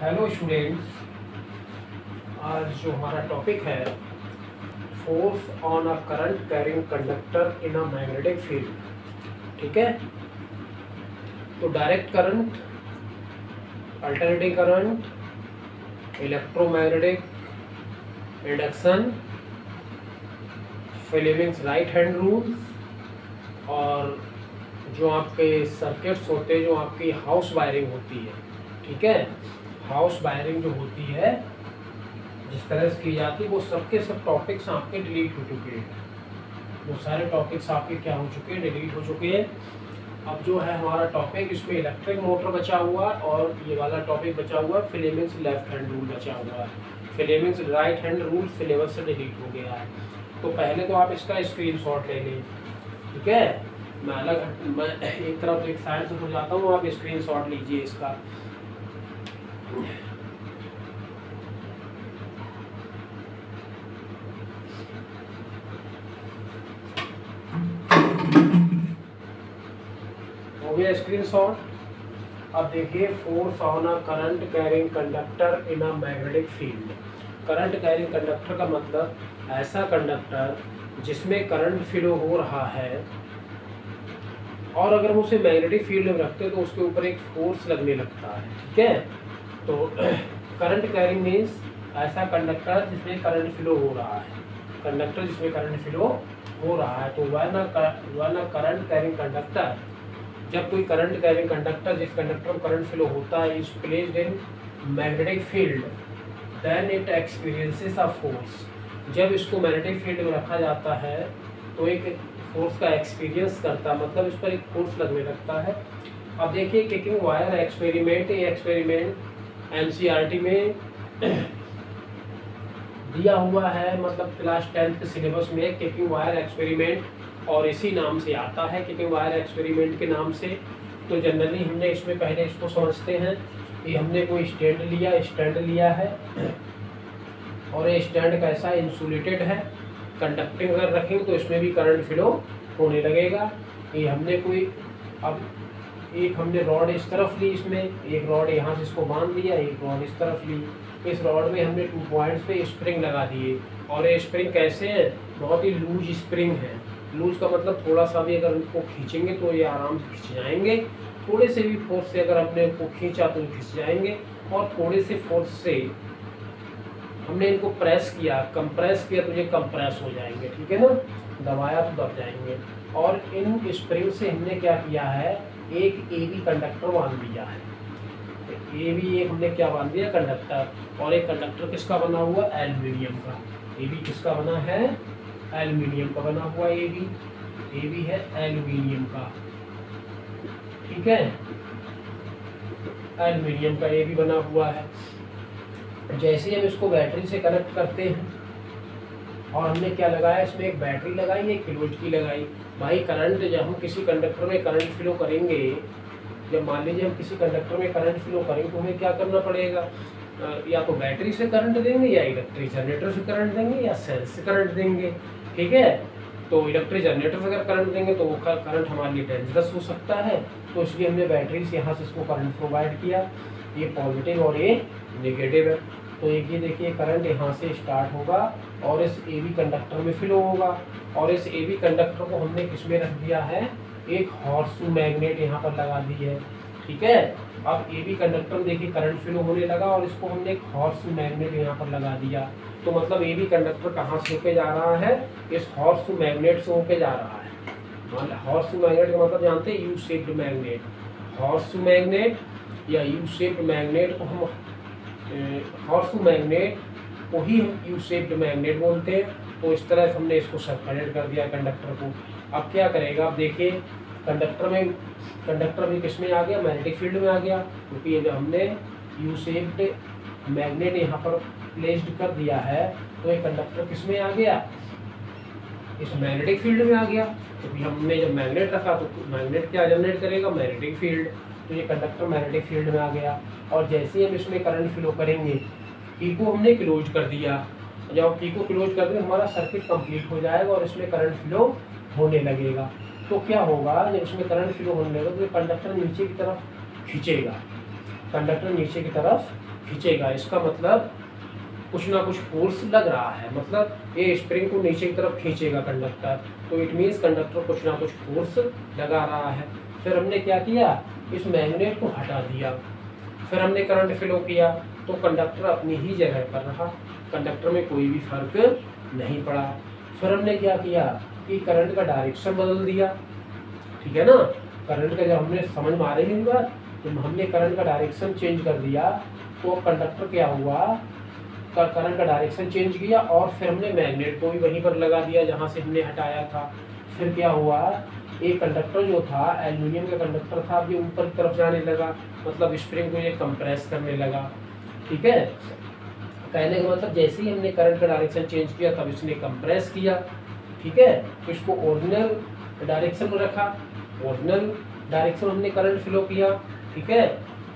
Hello students, आज जो हमारा टॉपिक है force on a current carrying conductor in a magnetic field. ठीक है, तो direct current, alternating current, electromagnetic induction, Fleming's right hand rules और जो आपके सर्किट्स होते हैं, जो आपकी हाउस वायरिंग होती है। ठीक है, हाउस वायरिंग जो होती है जिस तरह से की जाती है, वो सबके सब टॉपिक्स आपके डिलीट हो चुके हैं। वो सारे टॉपिक्स आपके क्या हो चुके हैं, डिलीट हो चुके हैं। अब जो है हमारा टॉपिक, इसमें इलेक्ट्रिक मोटर बचा हुआ और ये वाला टॉपिक बचा हुआ है, फ्लेमिंग्स लेफ्ट हैंड रूल बचा हुआ है। Fleming's right hand rule syllabus से डिलीट हो गया है। तो पहले तो आप इसका स्क्रीनशॉट ले लें। ठीक है, मैं एक तरफ एक साइड से हो जाता हूँ, आप स्क्रीनशॉट लीजिए इसका। हो गया स्क्रीनशॉट। अब देखिए, force on a current carrying conductor in a magnetic field. Current carrying conductor का मतलब ऐसा कंडक्टर जिसमें करंट फ्लो हो रहा है, और अगर हम उसे मैग्नेटिक फील्ड में रखते हैं तो उसके ऊपर एक फोर्स लगने लगता है। ठीक है, तो करंट कैरिंग मीन्स ऐसा कंडक्टर जिसमें करंट फ्लो हो रहा है, कंडक्टर जिसमें करंट फ्लो हो रहा है। तो one a current carrying conductor, जब कोई करंट कैरिंग कंडक्टर जिस कंडक्टर में करंट फ्लो होता है is placed in magnetic field, then it experiences a force. जब इसको मैग्नेटिक फील्ड में रखा जाता है तो एक फोर्स का एक्सपीरियंस करता है, मतलब इस पर एक फोर्स लगने लगता है। अब देखिए, किकिंग वायर एक्सपेरिमेंट, ये एक्सपेरिमेंट एनसीईआरटी में दिया हुआ है, मतलब क्लास 10th के सिलेबस में किकिंग वायर एक्सपेरिमेंट, और इसी नाम से आता है, किकिंग वायर एक्सपेरिमेंट के नाम से। तो जनरली हमने इसमें पहले इसको समझते हैं कि हमने कोई स्टैंड लिया है और ये स्टैंड कैसा इंसुलेटेड है, कंडक्टिंग अगर रखेंगे तो इसमें भी करंट फ्लो होने लगेगा। ये हमने कोई, अब एक हमने रॉड इस तरफ ली, इसमें एक रॉड यहाँ से इसको बांध दिया, एक रॉड इस तरफ ली। इस रॉड में हमने 2 पॉइंट्स पे स्प्रिंग लगा दिए, और ये स्प्रिंग कैसे है, बहुत ही लूज स्प्रिंग है। लूज का मतलब थोड़ा सा भी अगर उनको खींचेंगे तो ये आराम से खिंच जाएंगे, थोड़े से भी फोर्स से अगर हमने उनको खींचा तो खिंच जाएंगे, और थोड़े से फोर्स से हमने इनको प्रेस किया, कंप्रेस किया तो ये कंप्रेस हो जाएंगे। ठीक है ना, दबाया तो दब जाएंगे। और इन स्प्रिंग से हमने क्या किया है, एक एबी कंडक्टर बांध दिया है। एबी एक हमने क्या बांध दिया, कंडक्टर। और एक कंडक्टर किसका बना हुआ, एल्यूमिनियम का। एबी किसका बना है, एल्यूमिनियम का बना हुआ एबी है एल्यूमिनियम का। ठीक है, एल्यूमिनियम का एबी बना हुआ है। जैसे ही हम इसको बैटरी से कनेक्ट करते हैं, और हमने क्या लगाया, इसमें एक बैटरी लगाई, एक किलोवाट की लगाई। भाई करंट, जब हम किसी कंडक्टर में करंट फ्लो करेंगे, जब मान लीजिए हम किसी कंडक्टर में करंट फ्लो करेंगे तो हमें क्या करना पड़ेगा, या तो बैटरी से करंट देंगे, या इलेक्ट्रिक जनरेटर से करंट देंगे, या सेल से करंट देंगे। ठीक है, तो इलेक्ट्रिक जनरेटर से अगर करंट देंगे तो वो करंट हमारे लिए डेंजरस हो सकता है, तो इसलिए हमने बैटरी से यहाँ से इसको करंट प्रोवाइड किया। ये पॉजिटिव और ये नेगेटिव है। तो ये देखिए, करंट यहाँ से स्टार्ट होगा और इस एबी कंडक्टर में फ्लो होगा, और इस एबी कंडक्टर को हमने किसमें रख दिया है, एक हॉर्सशू मैग्नेट यहाँ पर लगा दी है। ठीक है, अब एबी कंडक्टर में देखिए करंट फ्लो होने लगा, और इसको हमने एक हॉर्सशू मैग्नेट यहाँ पर लगा दिया। तो मतलब एबी कंडक्टर कहाँ से होके जा रहा है, इस हॉर्सशू मैग्नेट से होके जा रहा है। मतलब हॉर्सशू मैग्नेट का मतलब जानते हैं, U shaped magnet. Horseshoe magnet या यू शेप्ड मैग्नेट को हम हॉर्सशू मैग्नेट को ही हम यू शेप्ड मैग्नेट बोलते हैं। तो इस तरह से हमने इसको सेपरेट कर दिया कंडक्टर को। अब क्या करेगा, अब देखिए, कंडक्टर भी किस में आ गया, मैग्नेटिक फील्ड में आ गया, क्योंकि ये हमने यू शेप्ड मैग्नेट यहाँ पर प्लेस्ड कर दिया है। तो ये कंडक्टर किस में आ गया, इस मैग्नेटिक फील्ड में आ गया, क्योंकि हमने जब मैग्नेट रखा तो मैग्नेट क्या जनरेट करेगा, मैग्नेटिक फील्ड। तो ये कंडक्टर मैग्नेटिक फील्ड में आ गया, और जैसे ही हम इसमें करंट फ्लो करेंगे, की को हमने क्लोज कर दिया। जब की को क्लोज कर देंगे हमारा सर्किट कंप्लीट हो जाएगा और इसमें करंट फ्लो होने लगेगा। तो क्या होगा, जब इसमें करंट फ्लो होने लगेगा तो कंडक्टर नीचे की तरफ खींचेगा, कंडक्टर नीचे की तरफ खींचेगा, इसका मतलब कुछ ना कुछ फोर्स लग रहा है, मतलब ये स्प्रिंग को नीचे की तरफ खींचेगा कंडक्टर, तो इट मीन्स कंडक्टर कुछ ना कुछ फोर्स लगा रहा है। फिर हमने क्या किया, इस मैग्नेट को हटा दिया, फिर हमने करंट फ्लो किया, तो कंडक्टर अपनी ही जगह पर रहा, कंडक्टर में कोई भी फर्क नहीं पड़ा। फिर हमने क्या किया कि करंट का डायरेक्शन बदल दिया, ठीक है ना। करंट का जब हमने समझ में आ रही है बात, तो हमने करंट का डायरेक्शन चेंज कर दिया, तो कंडक्टर क्या हुआ, करंट का डायरेक्शन चेंज किया, और फिर हमने मैग्नेट को भी वहीं पर लगा दिया जहाँ से हमने हटाया था। फिर क्या हुआ, एक कंडक्टर जो था एल्यूमिनियम का कंडक्टर था, अभी ऊपर की तरफ जाने लगा, मतलब स्प्रिंग को ये कंप्रेस करने लगा, ठीक है। कहने का मतलब जैसे ही हमने करंट का डायरेक्शन चेंज किया तब इसने कंप्रेस किया, ठीक है। तो इसको ओरिजिनल डायरेक्शन में रखा, ओरिजिनल डायरेक्शन हमने करंट फ्लो किया, ठीक है,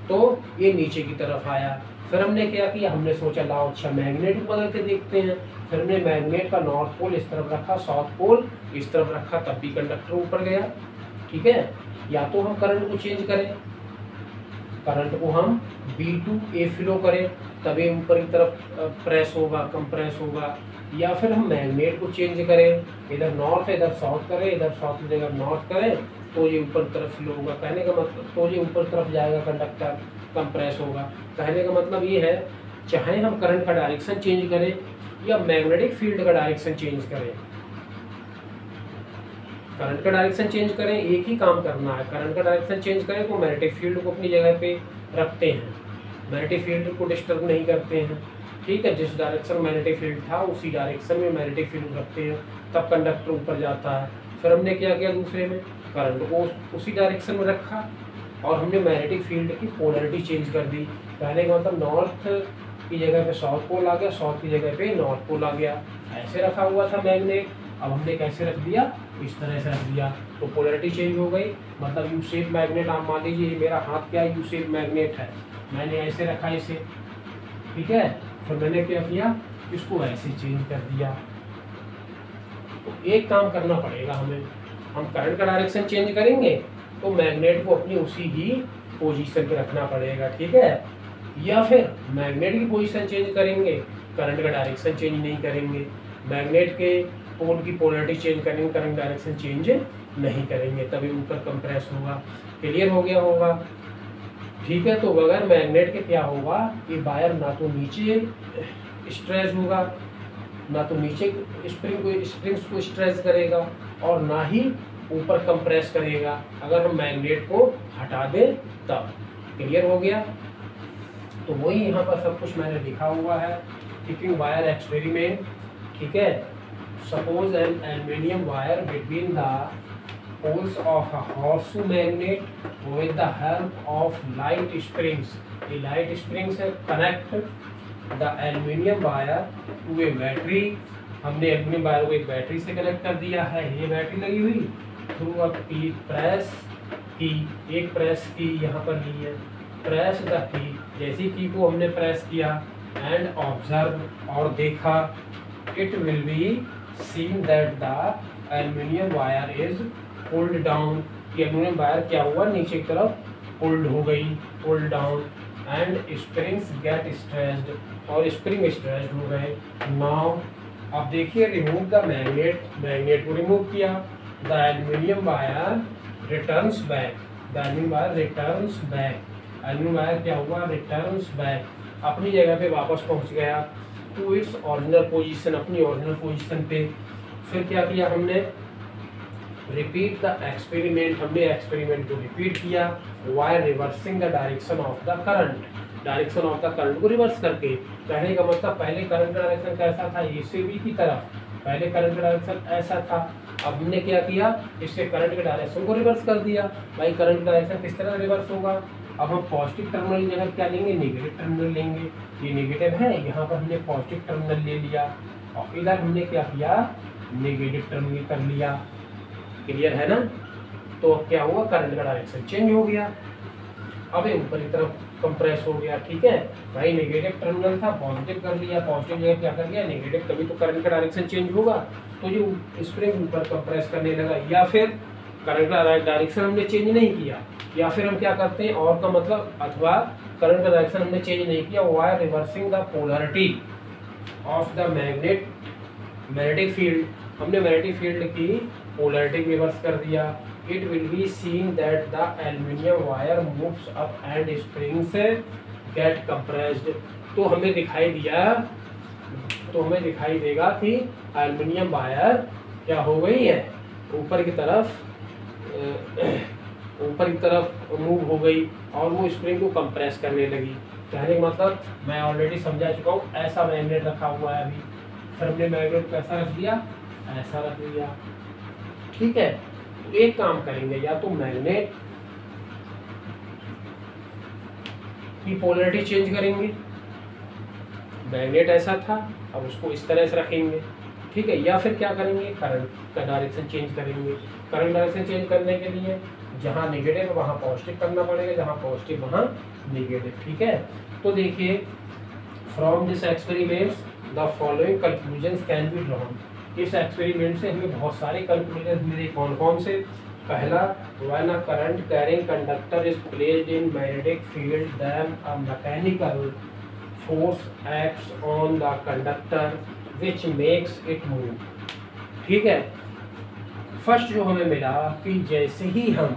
तो ये नीचे की तरफ आया। फिर हमने क्या किया, हमने सोचा लाओ अच्छा मैग्नेट को बदल के देखते हैं। फिर हमने मैग्नेट का नॉर्थ पोल इस तरफ रखा, साउथ पोल इस तरफ रखा, तब भी कंडक्टर ऊपर गया, ठीक है। या तो हम करंट को चेंज करें, करंट को हम B2A फ्लो करें, तभी ऊपर की तरफ प्रेस होगा, कंप्रेस होगा, या फिर हम मैग्नेट को चेंज करें, इधर नॉर्थ इधर साउथ करें, इधर साउथ की जगह नॉर्थ करें, तो ये ऊपर तरफ फ्लो होगा। कहने का मतलब तो ये ऊपर तरफ जाएगा, कंडक्टर कंप्रेस होगा। कहने का मतलब ये है, चाहे हम करंट का डायरेक्शन चेंज करें या मैग्नेटिक फील्ड का डायरेक्शन चेंज करें, करंट का डायरेक्शन चेंज करें, एक ही काम करना है। करंट का डायरेक्शन चेंज करें तो मैग्नेटिक फील्ड को अपनी जगह पे रखते हैं, मैग्नेटिक फील्ड को डिस्टर्ब नहीं करते हैं, ठीक है। जिस डायरेक्शन मैग्नेटिक फील्ड था उसी डायरेक्शन में मैग्नेटिक फील्ड रखते हैं, तब कंडक्टर ऊपर जाता है। फिर हमने क्या किया, दूसरे में करंट को उसी डायरेक्शन में रखा, और हमने मैग्नेटिक फील्ड की पोलरिटी चेंज कर दी। कहने का मतलब नॉर्थ की जगह पे साउथ पोल आ गया, साउथ की जगह पे नॉर्थ पोल आ गया। ऐसे रखा हुआ था मैग्नेट, अब हमने कैसे रख दिया, इस तरह से रख दिया, तो पोलरिटी चेंज हो गई। मतलब यू शेप मैग्नेट, आप मान लीजिए मेरा हाथ क्या यू शेप मैग्नेट है, मैंने ऐसे रखा इसे, ठीक है। फिर मैंने क्या किया, इसको ऐसे चेंज कर दिया। तो एक काम करना पड़ेगा हमें, हम करंट का डायरेक्शन चेंज करेंगे तो मैग्नेट को अपनी उसी ही पोजीशन पे रखना पड़ेगा, ठीक है। या फिर मैग्नेट की पोजीशन चेंज करेंगे, करंट का डायरेक्शन चेंज नहीं करेंगे, मैग्नेट के पोल की पोलरिटी चेंज करेंगे, करंट डायरेक्शन चेंज नहीं करेंगे, तभी ऊपर कंप्रेस होगा। क्लियर हो गया होगा, ठीक है। तो बगैर मैग्नेट के क्या होगा, ये वायर ना तो नीचे स्ट्रेच होगा, ना तो नीचे स्प्रिंग्स को स्ट्रेच करेगा, और ना ही ऊपर कंप्रेस करेगा अगर हम मैग्नेट को हटा दें तब। क्लियर हो गया। तो वही यहाँ पर सब कुछ मैंने लिखा हुआ है, कीपिंग वायर एक्सपेरिमेंट, ठीक है। Suppose an aluminium wire between the poles of a horseshoe magnet with the help of light springs. The light springs connect the aluminium wire to a battery. हमने एल्यूमिनियम वायर को एक battery से connect कर दिया है, ये battery लगी हुई, थ्रू अ प्रेस की, एक प्रेस की यहाँ पर ली है, प्रेस द की, जैसी की को हमने प्रेस किया, एंड ऑब्जर्व, और देखा, it will be seen that the aluminium wire is pulled down, कि एल्यूमिनियम वायर क्या हुआ, नीचे की तरफ पुल्ड हो गई, pulled down, and springs get stretched, और स्प्रिंग स्ट्रेच्ड हो गए। नाउ अब देखिए, रिमूव द मैग्नेट, मैग्नेट को रिमूव किया, the aluminium wire returns back, the aluminium wire returns back, aluminium wire क्या हुआ, रिटर्न्स बैक, अपनी जगह पे वापस पहुंच गया, टू इट्स ओरिजिनल पोजीशन, अपनी ओरिजिनल पोजीशन पे। फिर क्या किया हमने, रिपीट द एक्सपेरिमेंट, हमने एक्सपेरिमेंट को रिपीट किया, wire reversing the direction of the current, direction of the current को रिवर्स करके। कहने का मतलब पहले करंट का डायरेक्शन कैसा था, ए से बी की तरफ, पहले करंट का डायरेक्शन ऐसा था, अब हमने क्या किया, इससे करंट के डायरेक्शन को रिवर्स कर दिया। भाई करंट का डायरेक्शन किस तरह रिवर्स होगा, अब हम पॉजिटिव टर्मिनल की जगह क्या लेंगे, नेगेटिव टर्मिनल लेंगे, ये नेगेटिव है, यहाँ पर हमने पॉजिटिव टर्मिनल ले लिया, और इधर हमने क्या किया, नेगेटिव टर्मिनल कर लिया। क्लियर है ना। तो क्या हुआ, करंट का डायरेक्शन चेंज हो गया, अब ऊपर की तरफ कंप्रेस हो गया, ठीक है। भाई नेगेटिव टर्मिनल था, पॉजिटिव कर लिया, पॉजिटिव जगह क्या कर लिया, नेगेटिव, तभी तो करंट का डायरेक्शन चेंज होगा। तो ये स्प्रिंग ऊपर कंप्रेस करने लगा, या फिर करंट का डायरेक्शन हमने चेंज नहीं किया, या फिर हम क्या करते हैं और का मतलब अथवा करंट का डायरेक्शन हमने चेंज नहीं किया, wire reversing the polarity of the magnetic field, हमने मैग्नेटिक फील्ड की पोलैरिटी रिवर्स कर दिया। It will be seen that the aluminium wire moves up and springs get compressed. तो हमें दिखाई देगा कि एल्यूमिनियम वायर क्या हो गई है, ऊपर की तरफ मूव हो गई और वो स्प्रिंग को कंप्रेस करने लगी। कहने का मतलब मैं ऑलरेडी समझा चुका हूँ। ऐसा मैग्नेट रखा हुआ है, अभी फिर हमने मैग्नेट को ऐसा रख दिया, ऐसा रख दिया, ठीक है। तो एक काम करेंगे, या तो मैग्नेट की पोलैरिटी चेंज करेंगे, मैग्नेट ऐसा था अब उसको इस तरह से रखेंगे, ठीक है, या फिर क्या करेंगे, करंट का डायरेक्शन चेंज करेंगे। करंट डायरेक्शन चेंज करने के लिए जहाँ नेगेटिव है वहाँ पॉजिटिव करना पड़ेगा, जहाँ पॉजिटिव वहाँ नेगेटिव, ठीक है। तो देखिए, from this experiments the following conclusions can be drawn. इस एक्सपेरिमेंट से हमें बहुत सारे कंक्लूजन मिले। कौन कौन से? पहला, when a current carrying conductor is placed in magnetic field then a mechanical force acts on the conductor which makes it move, ठीक है। फर्स्ट जो हमें मिला कि जैसे ही हम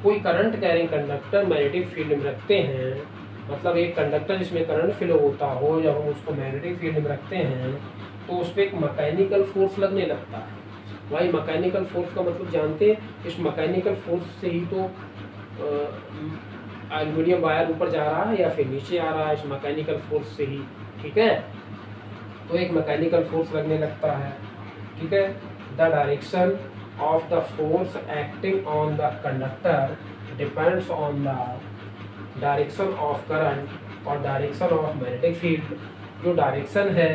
कोई current carrying conductor magnetic field में रखते हैं, मतलब एक कंडक्टर जिसमें करंट फ्लो होता हो, जब हम उसको मैग्नेटिक फील्ड में रखते हैं तो उस पर एक मैकेनिकल फोर्स लगने लगता है। भाई मैकेनिकल फोर्स का मतलब जानते हैं, इस मैकेनिकल फोर्स से ही तो एल्यूमिनियम वायर ऊपर जा रहा है या फिर नीचे आ रहा है, इस मैकेनिकल फोर्स से ही, ठीक है। तो एक मैकेनिकल फोर्स लगने लगता है, ठीक है। The direction of the force acting on the conductor depends on the direction of current और डायरेक्शन ऑफ मैग्नेटिक फील्ड। जो डायरेक्शन है,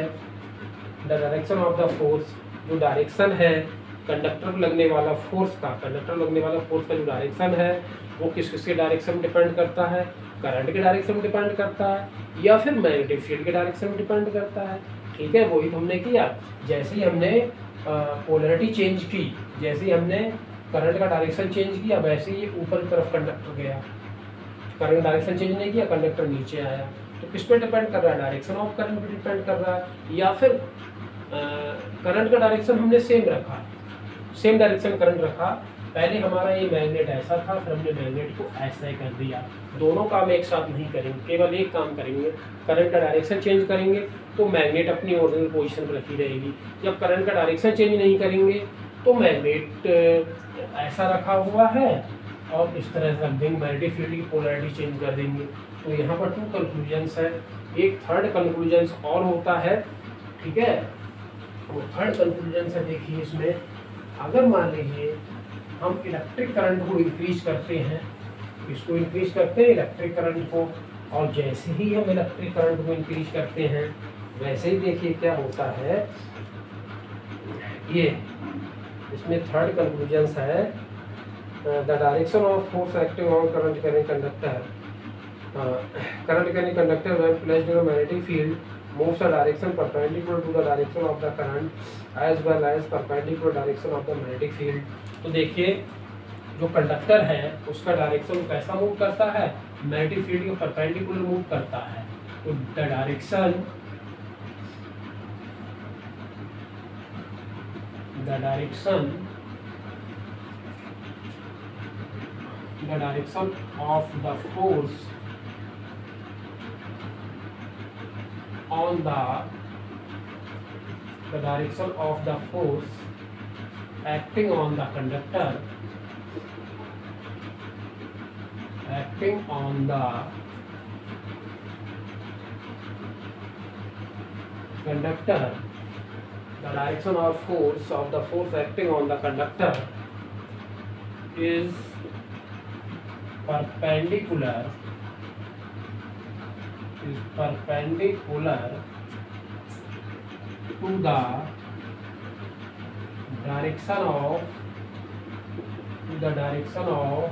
the direction of the force, जो डायरेक्शन है कंडक्टर लगने वाला फोर्स का, जो डायरेक्शन है वो किसके डायरेक्शन में डिपेंड करता है? करंट के डायरेक्शन में डिपेंड करता है या फिर मैग्नेटिक फील्ड के डायरेक्शन में डिपेंड करता है, ठीक है। वही तो हमने किया। जैसे ही हमने पोलैरिटी चेंज की, जैसे ही हमने करंट का डायरेक्शन चेंज किया, वैसे ही ऊपर की तरफ कंडक्टर गया। करंट डायरेक्शन चेंज नहीं किया, कंडक्टर नीचे आया। तो किस पे डिपेंड कर रहा है? डायरेक्शन ऑफ करंट पे डिपेंड कर रहा है। या फिर करंट का डायरेक्शन हमने सेम रखा, सेम डायरेक्शन करंट रखा। पहले हमारा ये मैग्नेट ऐसा था, फिर हमने मैग्नेट को ऐसा ही कर दिया। दोनों काम एक साथ नहीं करेंगे, केवल एक काम करेंगे। करंट का डायरेक्शन चेंज करेंगे तो मैग्नेट अपनी ओरिजिनल पोजीशन पर रखी रहेगी। जब करंट का डायरेक्शन चेंज नहीं करेंगे तो मैग्नेट ऐसा रखा हुआ है और इस तरह से रख देंगे, मैग्नेटिक फील्ड की पोलैरिटी चेंज कर देंगे। तो यहाँ पर 2 कंक्लूजन्स है। एक थर्ड कंक्लूजन्स और होता है, ठीक है। वो थर्ड कंक्लूजन से देखिए, इसमें अगर मान लीजिए हम इलेक्ट्रिक करंट को इंक्रीज करते हैं, इसको इंक्रीज करते हैं इलेक्ट्रिक करंट को, और जैसे ही हम इलेक्ट्रिक करंट को इंक्रीज करते हैं वैसे ही देखिए क्या होता है। ये इसमें थर्ड कंक्लूजन है, the direction of force acting on current carrying conductor, current carrying conductor when placed in a magnetic field moves the direction perpendicular to the direction of the current as well as perpendicular direction of the magnetic field। तो देखिए जो conductor है उसका direction कैसा move करता है? Magnetic field के perpendicular move करता है। तो the direction of the force on the direction of the force acting on the conductor, the direction of the force acting on the conductor is perpendicular to the direction of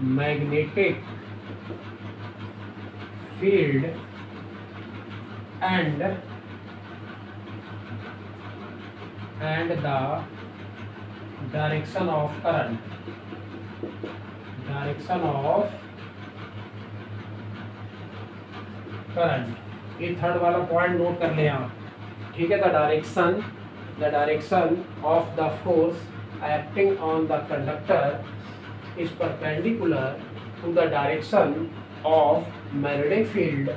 magnetic field and and the direction of current, direction of current। ये third वाला point note कर लें आप, ठीक है। The direction of the force acting on the conductor is perpendicular to the direction of magnetic field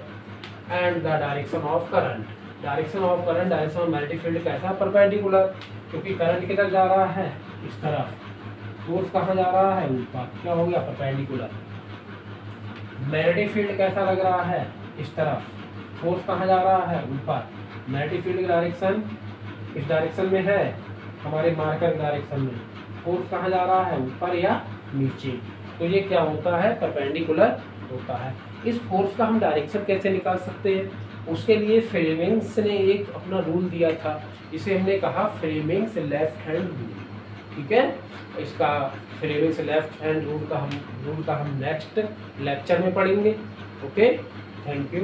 and the direction of current. Direction of current, direction of magnetic field कैसा perpendicular, क्योंकि current किधर जा रहा है, इस तरफ, force कहाँ जा रहा है, ऊपर, क्या हो गया, परपेंडिकुलर। मैग्नेटिक फील्ड कैसा लग रहा है, इस तरफ, फोर्स कहाँ जा रहा है, ऊपर। मैग्नेटिक फील्ड की डायरेक्शन इस डायरेक्शन में है, हमारे मार्कर डायरेक्शन में, फोर्स कहाँ जा रहा है, ऊपर या नीचे। तो ये क्या होता है, परपेंडिकुलर होता है। इस फोर्स का हम डायरेक्शन कैसे निकाल सकते हैं, उसके लिए फ्लेमिंग्स ने एक अपना रूल दिया था, इसे हमने कहा फ्लेमिंग्स लेफ्ट हैंड रूल, ठीक है। इसका फ्लेमिंग्स लेफ्ट हैंड रूल का हम नेक्स्ट लेक्चर में पढ़ेंगे। Okay, thank you.